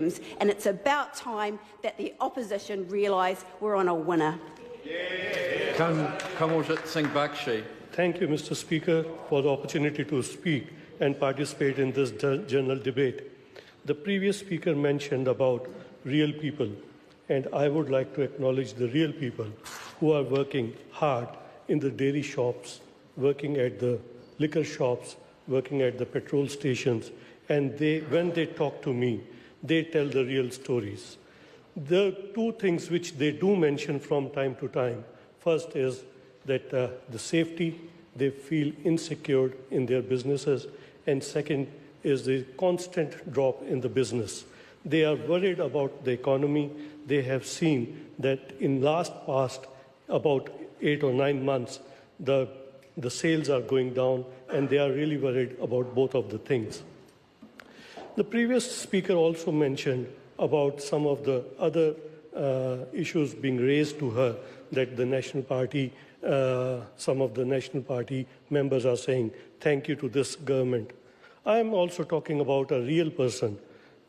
and it's about time that the opposition realise we're on a winner. Kanwaljit Singh Bakshi. Thank you, Mr. Speaker, for the opportunity to speak and participate in this general debate. The previous speaker mentioned about real people, and I would like to acknowledge the real people who are working hard in the dairy shops, working at the liquor shops, working at the petrol stations, and when they talk to me, they tell the real stories. The two things which they do mention from time to time, first is that the safety, they feel insecure in their businesses, and second is the constant drop in the business. They are worried about the economy. They have seen that in past about 8 or 9 months, the sales are going down, and they are really worried about both of the things. The previous speaker also mentioned about some of the other issues being raised to her, that the National Party, some of the National Party members are saying, thank you to this government. I am also talking about a real person,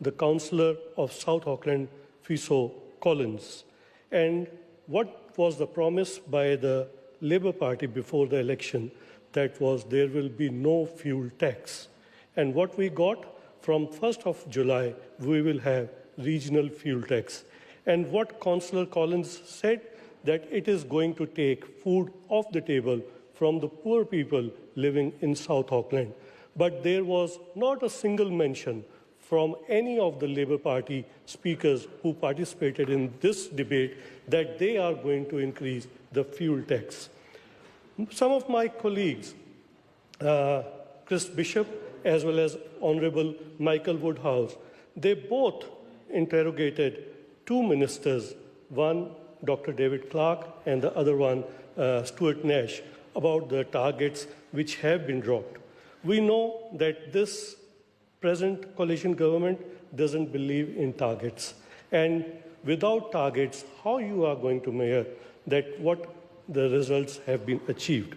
the councillor of South Auckland, Fiso Collins. And what was the promise by the Labour Party before the election? That was there will be no fuel tax. And what we got? From 1st of July, we will have regional fuel tax. And what Councillor Collins said, that it is going to take food off the table from the poor people living in South Auckland. But there was not a single mention from any of the Labour Party speakers who participated in this debate that they are going to increase the fuel tax. Some of my colleagues, Chris Bishop, as well as Honourable Michael Woodhouse, they both interrogated two ministers, one Dr. David Clark and the other one Stuart Nash, about the targets which have been dropped. We know that this present coalition government doesn't believe in targets. And without targets, how you are going to measure that what the results have been achieved?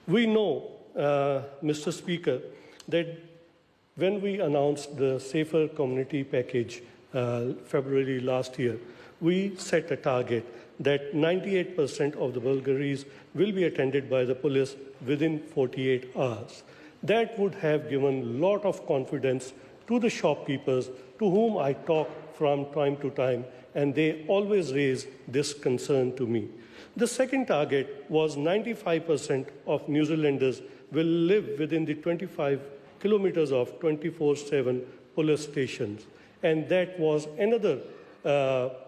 We know, Mr. Speaker, that when we announced the Safer Community Package February last year, we set a target that 98% of the burglaries will be attended by the police within 48 hours. That would have given a lot of confidence to the shopkeepers to whom I talk from time to time, and they always raise this concern to me. The second target was 95% of New Zealanders will live within the 25 kilometers of 24/7 police stations. And that was another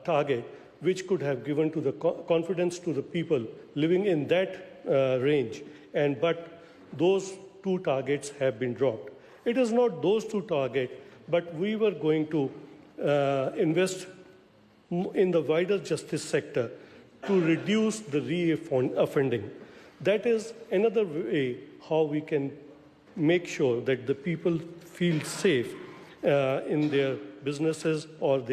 target which could have given to the confidence to the people living in that range. But those two targets have been dropped. It is not those two targets, but we were going to invest in the wider justice sector to reduce the re-offending. That is another way how we can make sure that the people feel safe in their businesses or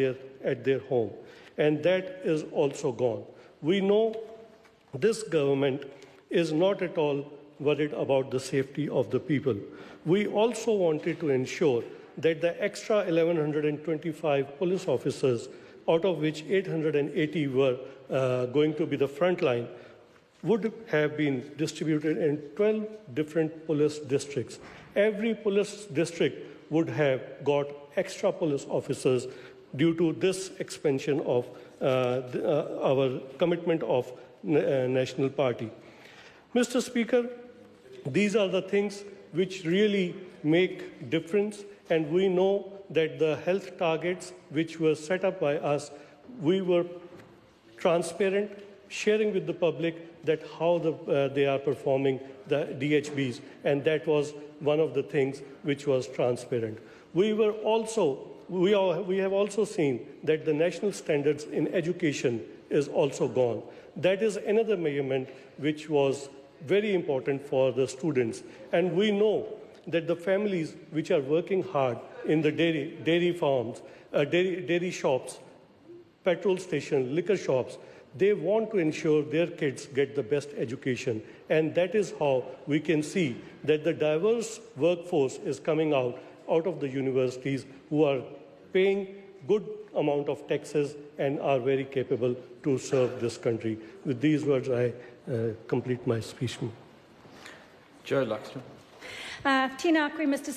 at their home. And that is also gone. We know this government is not at all worried about the safety of the people. We also wanted to ensure that the extra 1,125 police officers, out of which 880 were going to be the front line, would have been distributed in 12 different police districts. Every police district would have got extra police officers due to this expansion of our commitment of National Party. Mr. Speaker, these are the things which really make difference, and we know that the health targets which were set up by us, we were transparent, sharing with the public that how they are performing the DHBs, and that was one of the things which was transparent. We have also seen that the national standards in education is also gone. That is another measurement which was very important for the students. And we know that the families which are working hard in the dairy farms, dairy shops, petrol stations, liquor shops, they want to ensure their kids get the best education. And that is how we can see that the diverse workforce is coming out of the universities who are paying good amount of taxes and are very capable to serve this country. With these words, I complete my speech. Joe Luxton. Tēnā koe, Mr.